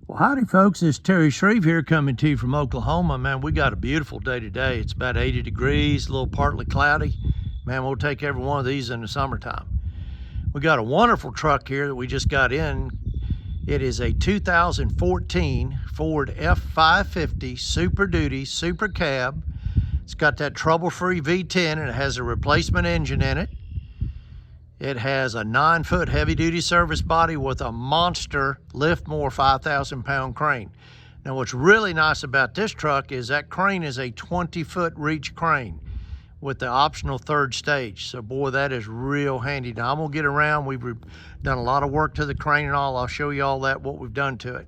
Well, howdy folks, it's Terry Shreve here coming to you from Oklahoma. Man, we got a beautiful day today. It's about 80 degrees, a little partly cloudy. Man, we'll take every one of these in the summertime. We got a wonderful truck here that we just got in. It is a 2014 Ford F550 Super Duty Super Cab. It's got that trouble-free V10 and it has a replacement engine in it. It has a 9-foot heavy-duty service body with a monster Liftmore 5,000-pound crane. Now, what's really nice about this truck is that crane is a 20-foot reach crane with the optional third stage. So, boy, that is real handy. Now, I'm going to get around. We've done a lot of work to the crane and all. I'll show you all that, what we've done to it.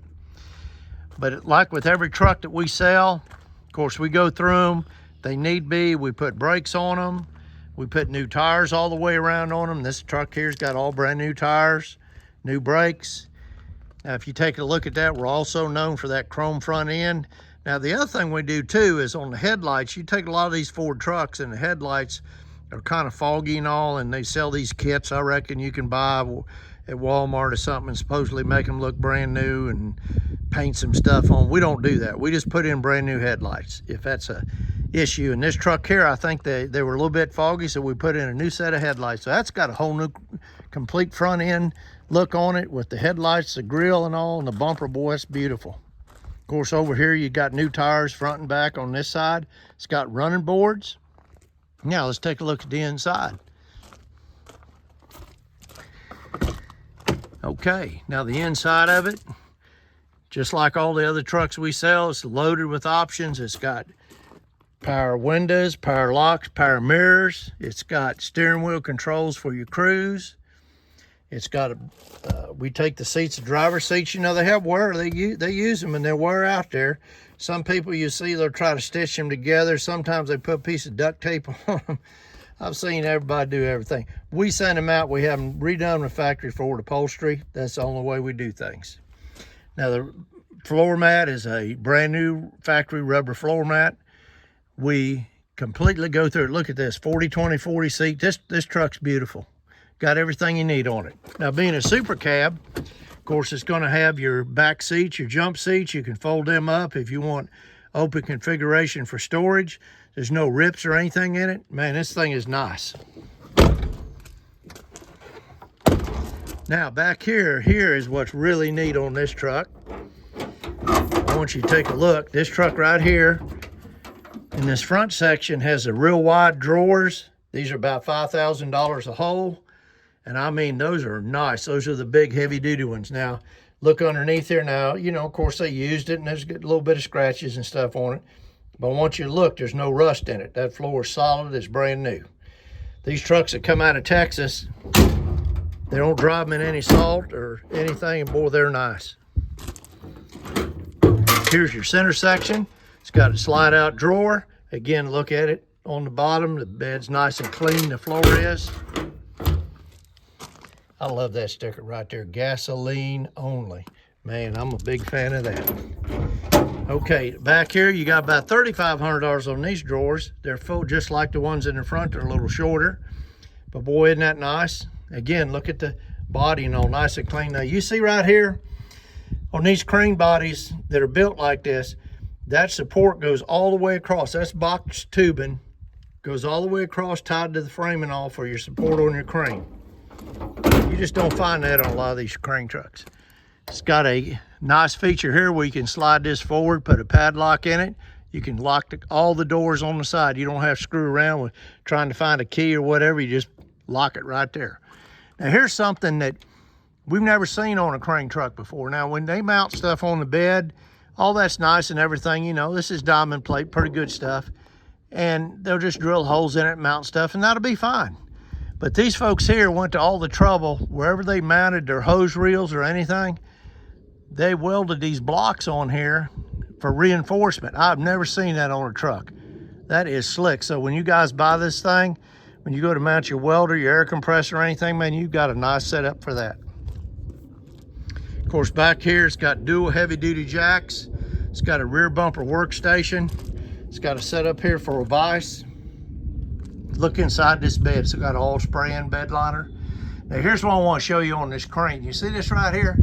But like with every truck that we sell, of course, we go through them. They need be. We put brakes on them. We put new tires all the way around on them. This truck here's got all brand new tires, new brakes. Now, if you take a look at that, we're also known for that chrome front end. Now, the other thing we do too is on the headlights. You take a lot of these Ford trucks and the headlights are kind of foggy and all, and they sell these kits I reckon you can buy at Walmart or something and supposedly make them look brand new and paint some stuff on. We don't do that. We just put in brand new headlights if that's a issue. In this truck here, I think they were a little bit foggy, so we put in a new set of headlights. So that's got a whole new complete front end look on it with the headlights, the grill and all, and the bumper. Boy, it's beautiful. Of course, over here you got new tires front and back on this side. It's got running boards. Now let's take a look at the inside. Okay, now the inside of it, just like all the other trucks we sell, it's loaded with options. It's got power windows, power locks, power mirrors. It's got steering wheel controls for your cruise. It's got we take the seats, the driver's seats, you know, they have wear. They use them and they wear out there. Some people you see, they'll try to stitch them together. Sometimes they put a piece of duct tape on them. I've seen everybody do everything. We send them out. We have them redone with factory Ford upholstery. That's the only way we do things. Now, the floor mat is a brand new factory rubber floor mat. We completely go through it. Look at this 40, 20, 40 seat. This truck's beautiful. Got everything you need on it. Now, being a super cab, of course, it's going to have your back seats, your jump seats. You can fold them up if you want open configuration for storage. There's no rips or anything in it. Man, this thing is nice. Now, back here is what's really neat on this truck. I want you to take a look. This truck right here, in this front section, has the real wide drawers. These are about $5,000 a hole. And I mean, those are nice. Those are the big heavy duty ones. Now, look underneath here now. You know, of course, they used it and there's a little bit of scratches and stuff on it. But once you look, there's no rust in it. That floor is solid, it's brand new. These trucks that come out of Texas, they don't drive them in any salt or anything, and boy, they're nice. Here's your center section. It's got a slide out drawer. Again, look at it on the bottom. The bed's nice and clean, the floor is. I love that sticker right there, gasoline only. Man, I'm a big fan of that. Okay, back here, you got about $3,500 on these drawers. They're full, just like the ones in the front. They're a little shorter. But boy, isn't that nice? Again, look at the body and all nice and clean. Now, you see right here, on these crane bodies that are built like this, that support goes all the way across. That's box tubing. Goes all the way across, tied to the frame and all for your support on your crane. You just don't find that on a lot of these crane trucks. It's got a nice feature here where you can slide this forward, put a padlock in it. You can lock all the doors on the side. You don't have to screw around with trying to find a key or whatever. You just lock it right there. Now, here's something that we've never seen on a crane truck before. Now, when they mount stuff on the bed, all that's nice and everything, you know, this is diamond plate, pretty good stuff. And they'll just drill holes in it, mount stuff, and that'll be fine. But these folks here went to all the trouble, wherever they mounted their hose reels or anything, they welded these blocks on here for reinforcement. I've never seen that on a truck. That is slick. So when you guys buy this thing, when you go to mount your welder, your air compressor or anything, man, you've got a nice setup for that. Of course, back here, it's got dual heavy duty jacks. It's got a rear bumper workstation. It's got a setup here for a vise. Look inside this bed. It's got an all spray-in bed liner. Now, here's what I want to show you on this crane. You see this right here?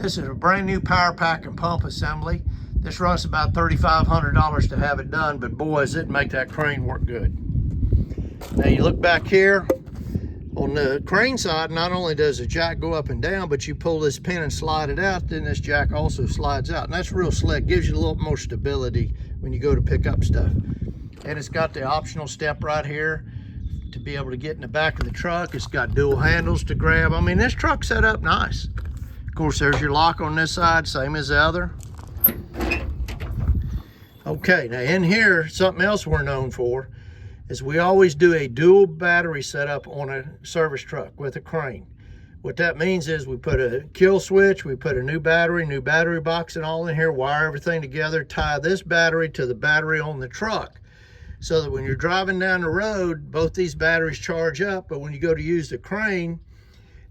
This is a brand new power pack and pump assembly. This runs about $3,500 to have it done, but boy, does it make that crane work good. Now you look back here, on the crane side, not only does the jack go up and down, but you pull this pin and slide it out, then this jack also slides out. And that's real slick, gives you a little more stability when you go to pick up stuff. And it's got the optional step right here to be able to get in the back of the truck. It's got dual handles to grab. I mean, this truck's set up nice. Of course, there's your lock on this side, same as the other. Okay, now in here, something else we're known for is we always do a dual battery setup on a service truck with a crane. What that means is we put a kill switch, we put a new battery box and all in here, wire everything together, tie this battery to the battery on the truck, so that when you're driving down the road, both these batteries charge up, but when you go to use the crane,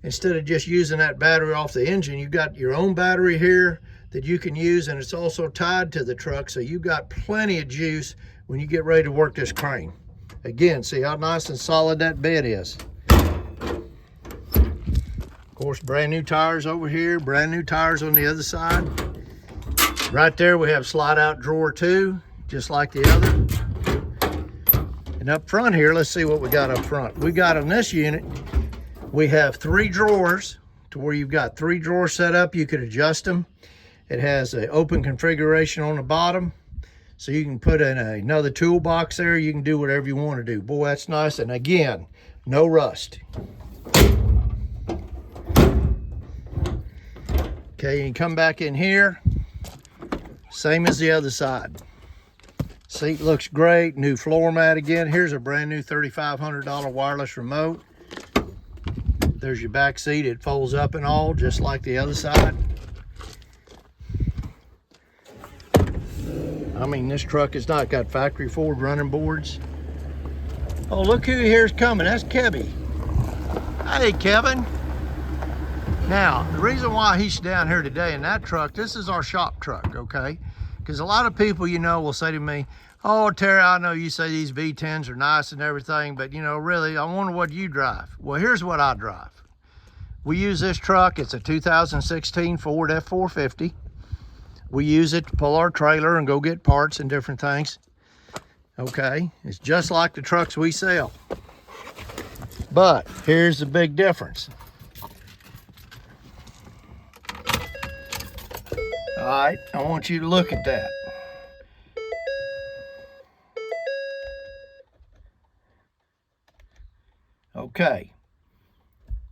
instead of just using that battery off the engine, you've got your own battery here that you can use, and it's also tied to the truck, so you've got plenty of juice when you get ready to work this crane. Again, see how nice and solid that bed is. Of course, brand new tires over here, brand new tires on the other side. Right there we have slide out drawer 2, just like the other. And up front here, let's see what we got up front. We got on this unit, we have 3 drawers to where you've got 3 drawers set up. You could adjust them. It has an open configuration on the bottom, so you can put in another toolbox there. You can do whatever you want to do. Boy, that's nice. And again, no rust. Okay, you can come back in here. Same as the other side. Seat looks great. New floor mat again. Here's a brand new $3,500 wireless remote. There's your back seat. It folds up and all, just like the other side. I mean, this truck is not got factory Ford running boards. Oh, look who here's coming. That's Kevin. Hey, Kevin. Now, the reason why he's down here today in that truck, this is our shop truck, okay? Because a lot of people, you know, will say to me, oh, Terry, I know you say these V10s are nice and everything, but, you know, really, I wonder what you drive. Well, here's what I drive. We use this truck. It's a 2016 Ford F450. We use it to pull our trailer and go get parts and different things. Okay, it's just like the trucks we sell. But here's the big difference. All right, I want you to look at that. Okay.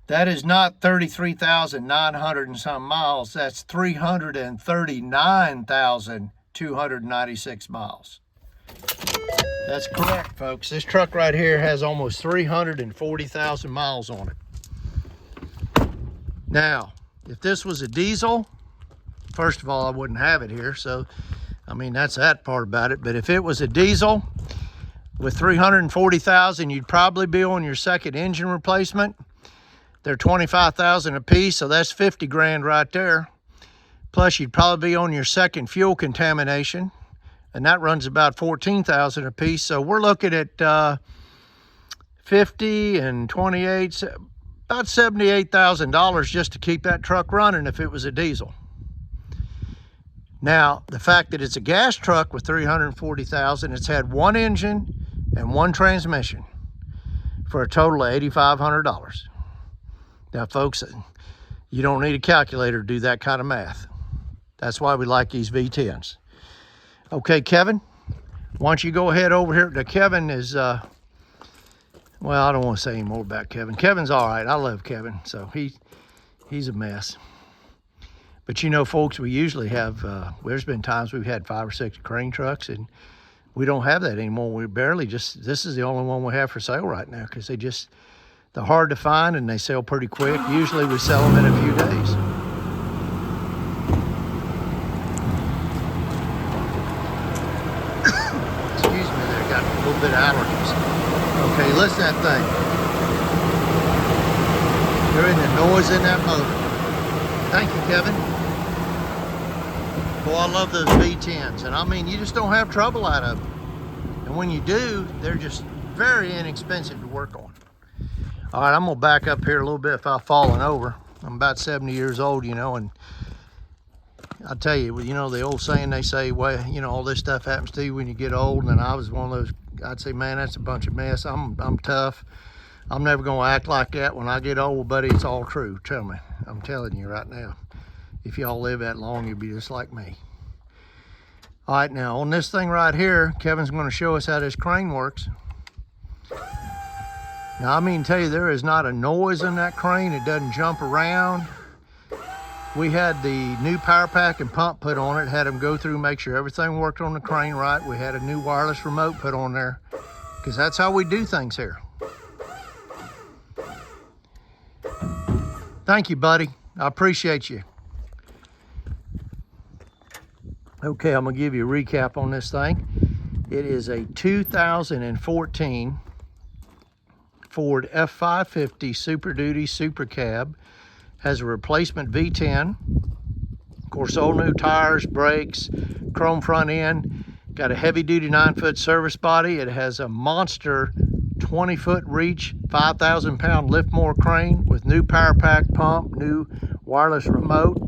That is not 33,900 and some miles. That's 339,296 miles. That's correct, folks. This truck right here has almost 340,000 miles on it. Now, if this was a diesel, first of all, I wouldn't have it here. So, I mean, that's that part about it. But if it was a diesel with 340,000, you'd probably be on your second engine replacement. They're 25,000 a piece, so that's 50 grand right there. Plus, you'd probably be on your second fuel contamination, and that runs about 14,000 a piece. So we're looking at 50 and 28, about $78,000 just to keep that truck running if it was a diesel. Now, the fact that it's a gas truck with 340,000, it's had 1 engine and 1 transmission for a total of $8,500. Now, folks, you don't need a calculator to do that kind of math. That's why we like these V10s. Okay, Kevin, why don't you go ahead over here. Now, Kevin is, well, I don't want to say any more about Kevin. Kevin's all right. I love Kevin, so he's a mess. But, you know, folks, we usually have, there's been times we've had 5 or 6 crane trucks, and we don't have that anymore. We barely just, this is the only one we have for sale right now because they're hard to find and they sell pretty quick. Usually we sell them in a few days. Excuse me there, got a little bit of allergies. Okay, listen to that thing. Hearing the noise in that motor. Thank you, Kevin. Boy, I love those V10s. And I mean, you just don't have trouble out of them. And when you do, they're just very inexpensive to work on. All right, I'm gonna back up here a little bit if I've fallen over. I'm about 70 years old, you know, and I tell you, you know, the old saying, they say, well, you know, all this stuff happens to you when you get old. And I was one of those, I'd say, man, that's a bunch of mess. I'm tough. I'm never going to act like that when I get old, buddy. It's all true. Tell me. I'm telling you right now. If y'all live that long, you'll be just like me. All right, now on this thing right here, Kevin's going to show us how this crane works. Now, I mean, tell you, there is not a noise in that crane. It doesn't jump around. We had the new power pack and pump put on it, had them go through, make sure everything worked on the crane right. We had a new wireless remote put on there, because that's how we do things here. Thank you, buddy. I appreciate you. Okay, I'm gonna give you a recap on this thing. It is a 2014 Ford F550 Super Duty Super Cab. Has a replacement V10. Of course, all new tires, brakes, chrome front end. Got a heavy duty 9-foot service body. It has a monster 20-foot reach, 5,000 pound lift-more crane with new power pack pump, new wireless remote.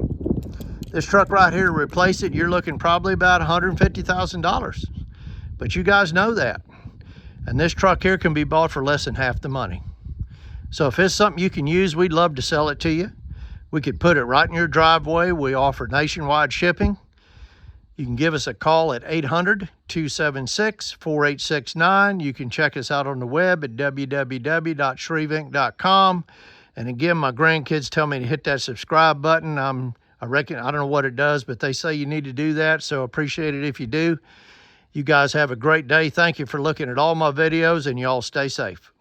This truck right here, to replace it, you're looking probably about $150,000. But you guys know that. And this truck here can be bought for less than half the money. So if it's something you can use, we'd love to sell it to you. We could put it right in your driveway. We offer nationwide shipping. You can give us a call at 800-276-4869. You can check us out on the web at www.shreveinc.com. And again, my grandkids tell me to hit that subscribe button. I don't know what it does, but they say you need to do that, so appreciate it if you do. You guys have a great day. Thank you for looking at all my videos, and y'all stay safe.